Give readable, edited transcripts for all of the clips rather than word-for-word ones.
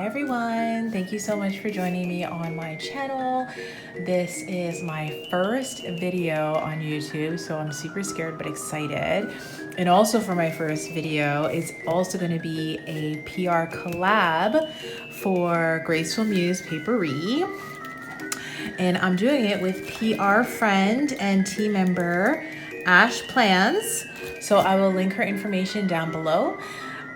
everyone, thank you so much for joining me on my channel. This is my first video on YouTube, so I'm super scared but excited. And also for my first video, it's also going to be a PR collab for Graceful Muse Paperie. And I'm doing it with PR friend and team member Ash Plans. So I will link her information down below.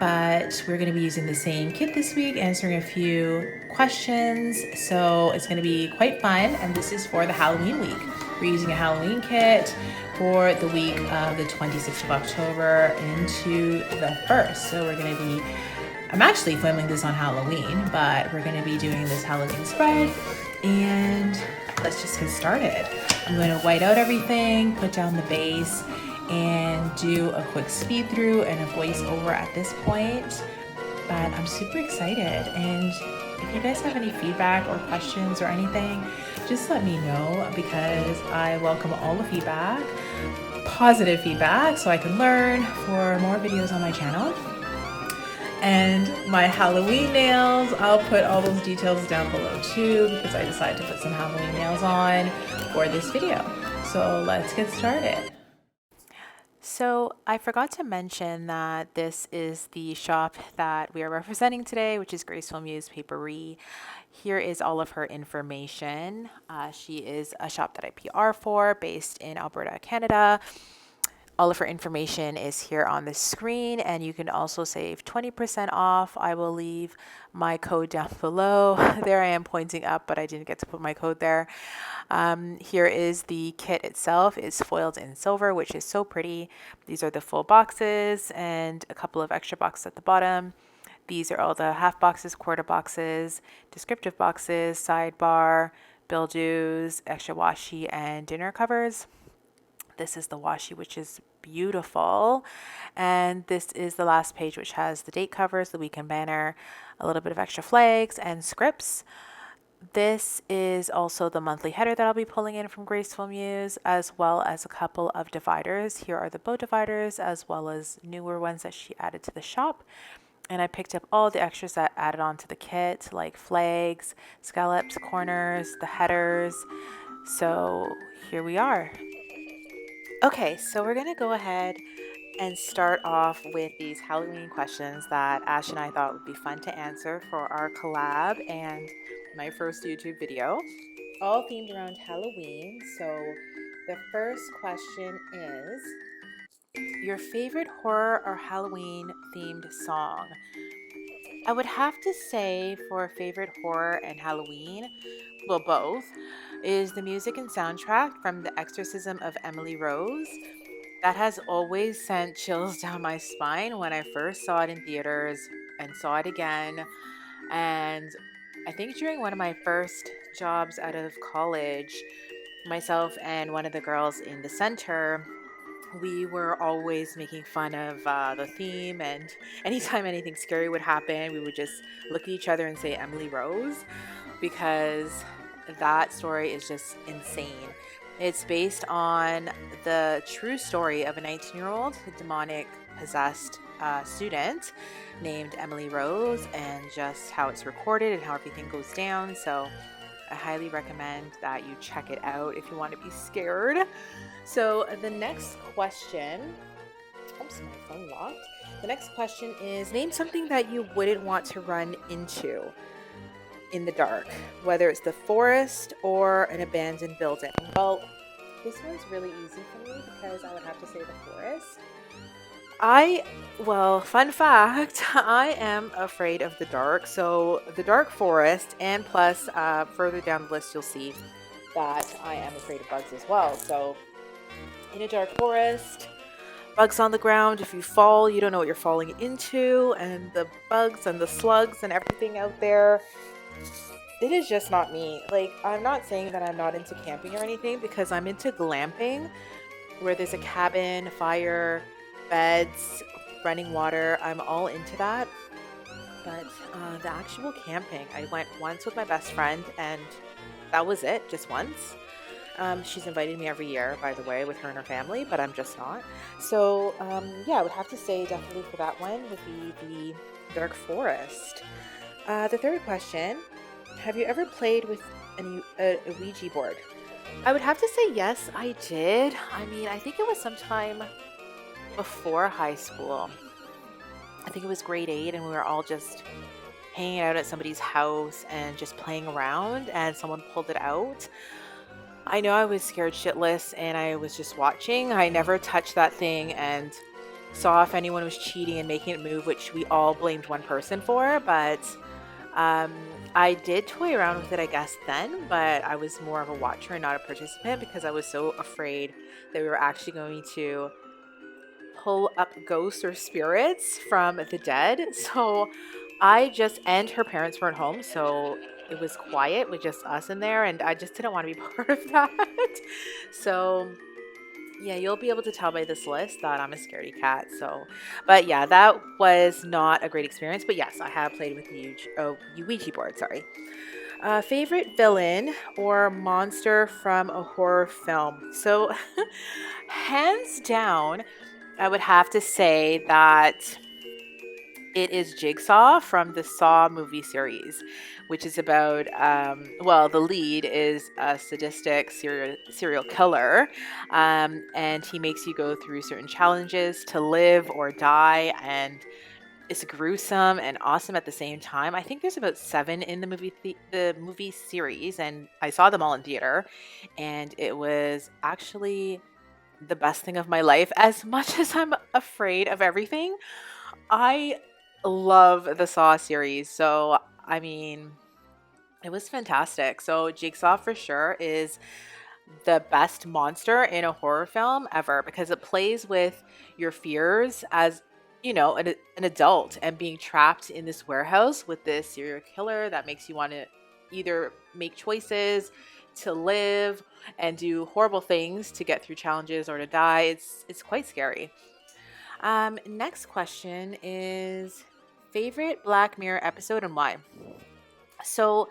But we're going to be using the same kit this week, answering a few questions. So it's going to be quite fun. And this is for the Halloween week. We're using a Halloween kit for the week of the 26th of October into the 1st. So we're going to be, I'm actually filming this on Halloween, but we're going to be doing this Halloween spread. And let's just get started. I'm going to white out everything, put down the base, and do a quick speed through and a voiceover at this point. But I'm super excited, and if you guys have any feedback or questions or anything, just let me know, because I welcome all the feedback, positive feedback, so I can learn for more videos on my channel. And my Halloween nails, I'll put all those details down below too, because I decided to put some Halloween nails on for this video. So let's get started. So I forgot to mention that this is the shop that we are representing today, which is Graceful Muse Paperie. Here is all of her information. She is a shop that I PR for, based in Alberta, Canada. All of her information is here on the screen, and you can also save 20% off. I will leave my code down below. There I am pointing up, but I didn't get to put my code there. Here is the kit itself. It's foiled in silver, which is so pretty. These are the full boxes and a couple of extra boxes at the bottom. These are all the half boxes, quarter boxes, descriptive boxes, sidebar, bill dues, extra washi, and dinner covers. This is the washi, which is beautiful. And this is the last page, which has the date covers, the weekend banner, a little bit of extra flags and scripts. This is also the monthly header that I'll be pulling in from Graceful Muse, as well as a couple of dividers. Here are the bow dividers, as well as newer ones that she added to the shop. And I picked up all the extras that added on to the kit, like flags, scallops, corners, the headers. So here we are. Okay, so we're gonna go ahead and start off with these Halloween questions that Ash and I thought would be fun to answer for our collab and my first YouTube video, all themed around Halloween. So the first question is, your favorite horror or Halloween themed song? I would have to say, for favorite horror and Halloween, well, both, is the music and soundtrack from The Exorcism of Emily Rose. That has always sent chills down my spine when I first saw it in theaters and saw it again. And I think during one of my first jobs out of college, myself and one of the girls in the center, we were always making fun of the theme, and anytime anything scary would happen, we would just look at each other and say Emily Rose, because that story is just insane. It's based on the true story of a 19-year-old demonic possessed student named Emily Rose, and just how it's recorded and how everything goes down. So I highly recommend that you check it out if you want to be scared. So the next question, oops, my phone locked. The next question is, name something that you wouldn't want to run into in the dark, whether it's the forest or an abandoned building. Well, this one's really easy for me, because I would have to say the forest. Fun fact, I am afraid of the dark. So the dark forest, and plus further down the list, you'll see that I am afraid of bugs as well. So in a dark forest, bugs on the ground, if you fall, you don't know what you're falling into, and the bugs and the slugs and everything out there, it is just not me. Like, I'm not saying that I'm not into camping or anything, because I'm into glamping, where there's a cabin, fire, beds, running water. I'm all into that. But the actual camping, I went once with my best friend, and that was it, just once. She's invited me every year, by the way, with her and her family, but I'm just not. So yeah, I would have to say definitely for that one would be the dark forest. The third question, have you ever played with a Ouija board? I would have to say yes, I did. I mean, I think it was sometime before high school. I think it was grade 8, and we were all just hanging out at somebody's house and just playing around, and someone pulled it out. I know I was scared shitless and I was just watching. I never touched that thing and saw if anyone was cheating and making it move, which we all blamed one person for. But um, I did toy around with it, I guess, then, but I was more of a watcher and not a participant because I was so afraid that we were actually going to pull up ghosts or spirits from the dead. So and her parents weren't home. So it was quiet with just us in there. And I just didn't want to be part of that. So yeah, you'll be able to tell by this list that I'm a scaredy cat. So, but yeah, that was not a great experience. But yes, I have played with Ouija board. Sorry. Favorite villain or monster from a horror film? So, hands down, I would have to say that it is Jigsaw from the Saw movie series, which is about, the lead is a sadistic serial killer, and he makes you go through certain challenges to live or die, and it's gruesome and awesome at the same time. I think there's about 7 in the movie series, and I saw them all in theater, and it was actually the best thing of my life. As much as I'm afraid of everything, I love the Saw series. So, I mean, it was fantastic. So, Jigsaw for sure is the best monster in a horror film ever because it plays with your fears as, an adult and being trapped in this warehouse with this serial killer that makes you want to either make choices to live and do horrible things to get through challenges or to die. It's quite scary. Next question is favorite Black Mirror episode and why? So,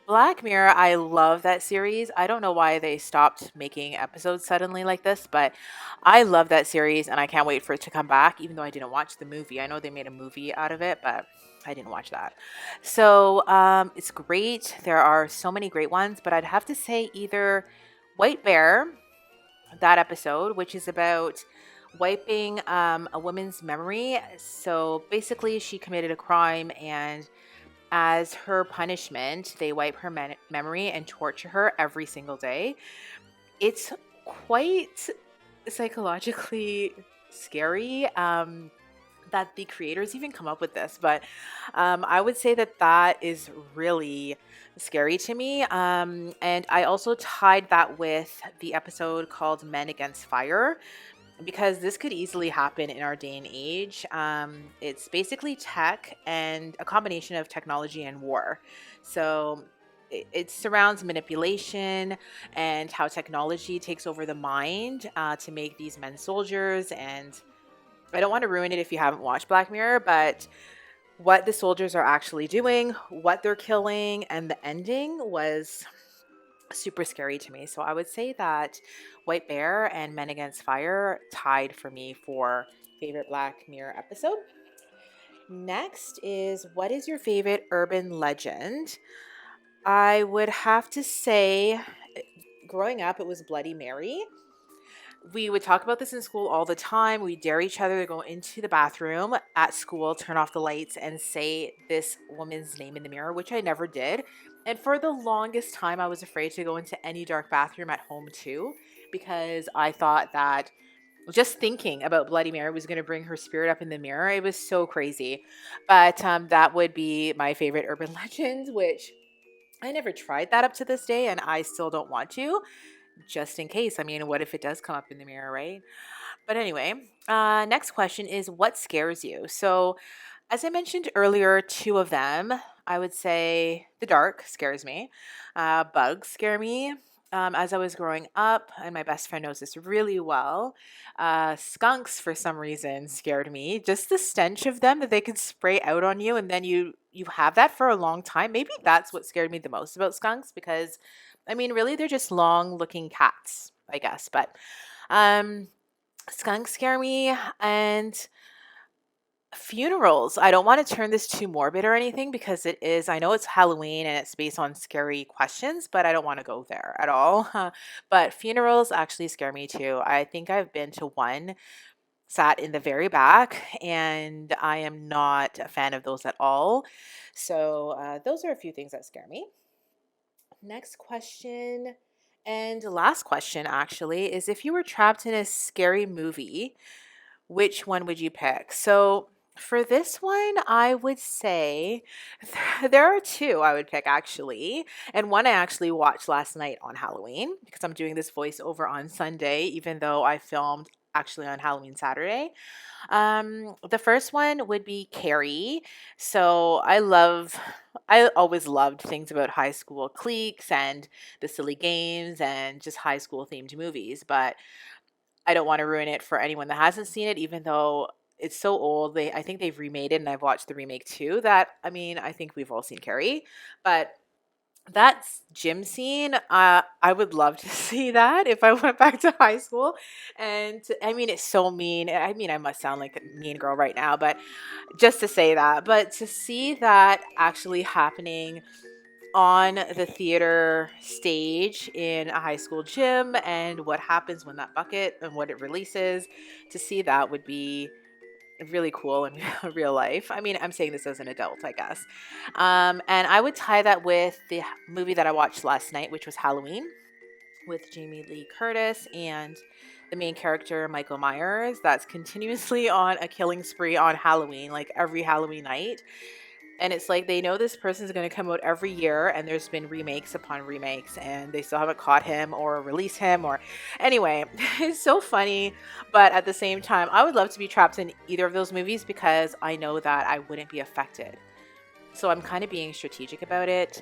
Black Mirror, I love that series. I don't know why they stopped making episodes suddenly like this, but I love that series and I can't wait for it to come back, even though I didn't watch the movie. I know they made a movie out of it, but I didn't watch that. So, it's great. There are so many great ones, but I'd have to say either White Bear, that episode, which is about wiping a woman's memory. So basically, she committed a crime, and as her punishment, they wipe her memory and torture her every single day. It's quite psychologically scary. That the creators even come up with this, but I would say that is really scary to me. And I also tied that with the episode called Men Against Fire, because this could easily happen in our day and age. It's basically tech and a combination of technology and war. So it surrounds manipulation and how technology takes over the mind to make these men soldiers. And I don't want to ruin it if you haven't watched Black Mirror, but what the soldiers are actually doing, what they're killing, and the ending was super scary to me. So I would say that White Bear and Men Against Fire tied for me for favorite Black Mirror episode. Next is, what is your favorite urban legend? I would have to say, growing up, it was Bloody Mary. We would talk about this in school all the time. We dare each other to go into the bathroom at school, turn off the lights, and say this woman's name in the mirror, which I never did. And for the longest time, I was afraid to go into any dark bathroom at home too, because I thought that just thinking about Bloody Mary was going to bring her spirit up in the mirror. It was so crazy. But that would be my favorite urban legend, which I never tried that up to this day, and I still don't want to, just in case. I mean, what if it does come up in the mirror, right? But anyway, next question is, what scares you? So, as I mentioned earlier, 2 of them, I would say the dark scares me. Bugs scare me. As I was growing up, and my best friend knows this really well, skunks for some reason scared me. Just the stench of them that they could spray out on you, and then you have that for a long time. Maybe that's what scared me the most about skunks, because I mean, really, they're just long-looking cats, I guess. But um, skunks scare me, and Funerals. I don't want to turn this too morbid or anything because it is, I know it's Halloween and it's based on scary questions, but I don't want to go there at all. But funerals actually scare me too. I think I've been to one, sat in the very back, and I am not a fan of those at all. So, those are a few things that scare me. Next question, and last question actually, is if you were trapped in a scary movie, which one would you pick? So for this one, I would say there are two I would pick actually. And one I actually watched last night on Halloween because I'm doing this voiceover on Sunday, even though I filmed actually on Halloween Saturday. The first one would be Carrie. So I always loved things about high school cliques and the silly games and just high school themed movies. But I don't want to ruin it for anyone that hasn't seen it, even though it's so old. I think they've remade it, and I've watched the remake too. That I mean, I think we've all seen Carrie, but that gym scene, I would love to see that if I went back to high school. And I mean, it's so mean. I mean, I must sound like a mean girl right now, but just to say that, but to see that actually happening on the theater stage in a high school gym and what happens when that bucket and what it releases, to see that would be really cool in real life. I mean, I'm saying this as an adult, I guess. And I would tie that with the movie that I watched last night, which was Halloween with Jamie Lee Curtis and the main character, Michael Myers, that's continuously on a killing spree on Halloween, like every Halloween night. And it's like they know this person's going to come out every year, and there's been remakes upon remakes, and they still haven't caught him or released him. Or anyway, it's so funny. But at the same time, I would love to be trapped in either of those movies because I know that I wouldn't be affected. So I'm kind of being strategic about it.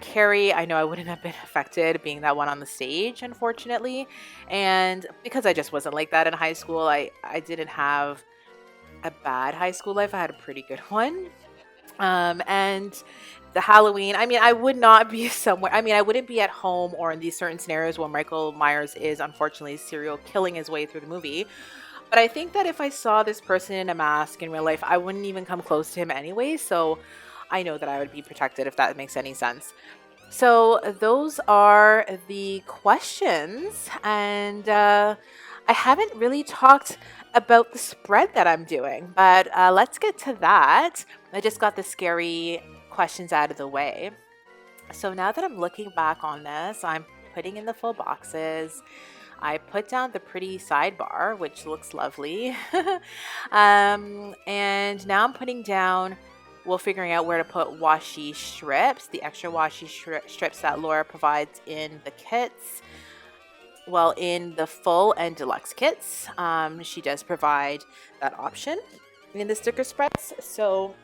Carrie, I know I wouldn't have been affected being that one on the stage, unfortunately. And because I just wasn't like that in high school, I didn't have a bad high school life. I had a pretty good one. And the Halloween, I mean, I would not be somewhere. I mean, I wouldn't be at home or in these certain scenarios where Michael Myers is unfortunately serial killing his way through the movie. But I think that if I saw this person in a mask in real life, I wouldn't even come close to him anyway. So I know that I would be protected if that makes any sense. So those are the questions. And I haven't really talked about the spread that I'm doing, but let's get to that. I just got the scary questions out of the way. So now that I'm looking back on this, I'm putting in the full boxes. I put down the pretty sidebar, which looks lovely. And now I'm putting down, well, figuring out where to put washi strips, the extra washi strips that Laura provides in the kits. Well, in the full and deluxe kits, she does provide that option in the sticker spreads. So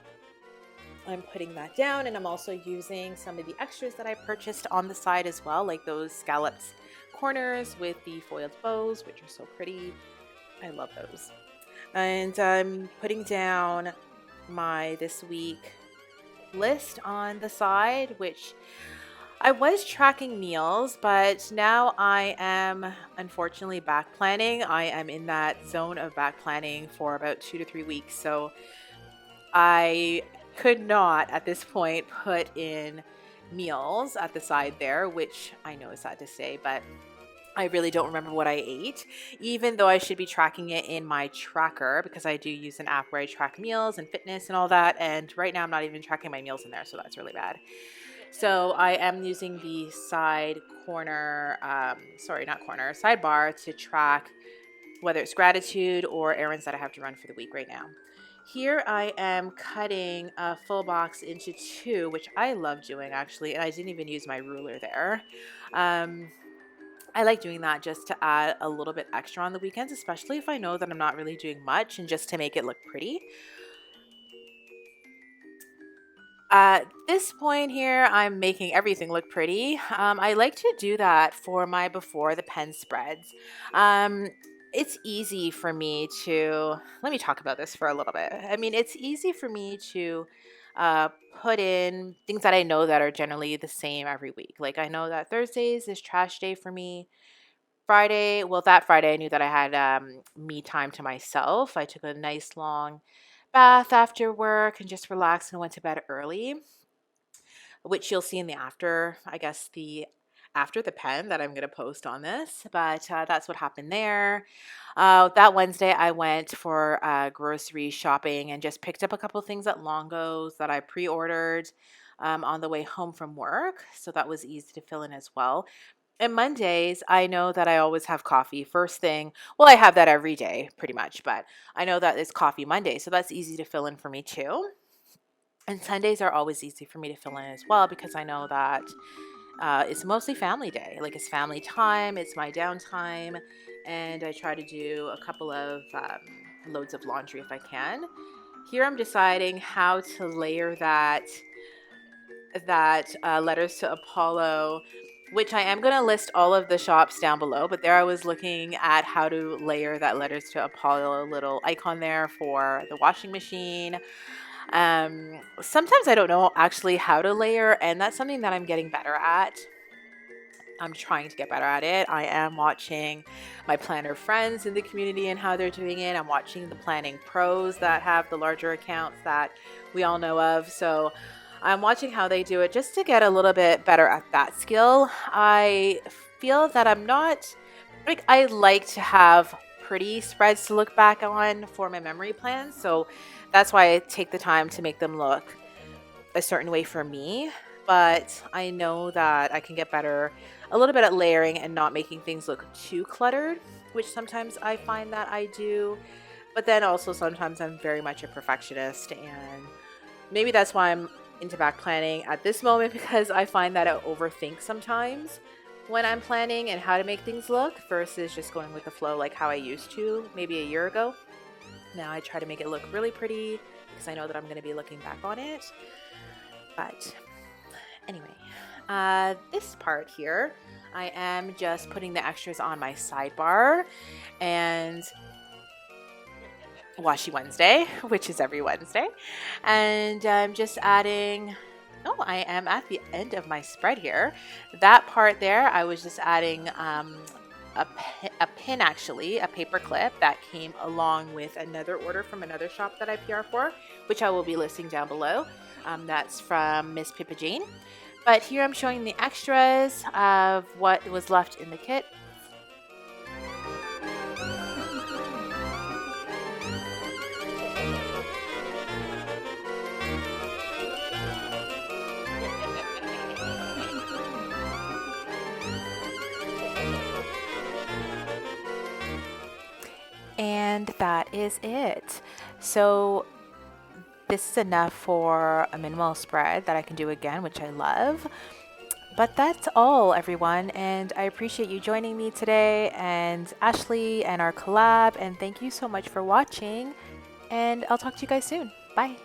I'm putting that down, and I'm also using some of the extras that I purchased on the side as well, like those scalloped corners with the foiled bows, which are so pretty. I love those. And I'm putting down my this week list on the side, which I was tracking meals, but now I am unfortunately back planning. I am in that zone of back planning for about 2 to 3 weeks. So I could not at this point put in meals at the side there, which I know is sad to say, but I really don't remember what I ate, even though I should be tracking it in my tracker because I do use an app where I track meals and fitness and all that. And right now I'm not even tracking my meals in there. So that's really bad. So I am using the side corner, not corner, sidebar to track whether it's gratitude or errands that I have to run for the week right now. Here I am cutting a full box into two, which I love doing actually, and I didn't even use my ruler there. I like doing that just to add a little bit extra on the weekends, especially if I know that I'm not really doing much and just to make it look pretty. At this point here, I'm making everything look pretty. I like to do that for my before the pen spreads. It's easy for me to, let me talk about this for a little bit. I mean, it's easy for me to put in things that I know that are generally the same every week. Like I know that Thursdays is trash day for me. That Friday I knew that I had me time to myself. I took a nice long bath after work and just relaxed and went to bed early, which you'll see in the after, I guess, the after the pen that I'm going to post on this, but that's what happened there. That Wednesday, I went for grocery shopping and just picked up a couple things at Longo's that I pre-ordered on the way home from work, so that was easy to fill in as well. And Mondays, I know that I always have coffee first thing. Well, I have that every day pretty much, but I know that it's coffee Monday, so that's easy to fill in for me too. And Sundays are always easy for me to fill in as well because I know that it's mostly family day. Like it's family time, it's my downtime, and I try to do a couple of loads of laundry if I can. Here I'm deciding how to layer that letters to Apollo, which I am going to list all of the shops down below, but there I was looking at how to layer that letters to Apollo little icon there for the washing machine. Sometimes I don't know actually how to layer, and that's something that I'm getting better at. I'm trying to get better at it. I am watching my planner friends in the community and how they're doing it. I'm watching the planning pros that have the larger accounts that we all know of. So I'm watching how they do it just to get a little bit better at that skill. I feel that I'm not, like, I like to have pretty spreads to look back on for my memory plans. So that's why I take the time to make them look a certain way for me. But I know that I can get better a little bit at layering and not making things look too cluttered, which sometimes I find that I do. But then also sometimes I'm very much a perfectionist, and maybe that's why I'm into back planning at this moment, because I find that I overthink sometimes when I'm planning and how to make things look versus just going with the flow like how I used to maybe a year ago. Now I try to make it look really pretty because I know that I'm going to be looking back on it. But anyway, this part here, I am just putting the extras on my sidebar and Washi Wednesday, which is every Wednesday. And I'm just adding, oh, I am at the end of my spread here. That part there, I was just adding a pin, actually, a paper clip that came along with another order from another shop that I PR for, which I will be listing down below. That's from Miss Pippa Jane. But here I'm showing the extras of what was left in the kit. And that is it. So this is enough for a minimal spread that I can do again, which I love. But that's all, everyone, and I appreciate you joining me today, and Ashlee and our collab, and thank you so much for watching, and I'll talk to you guys soon. Bye.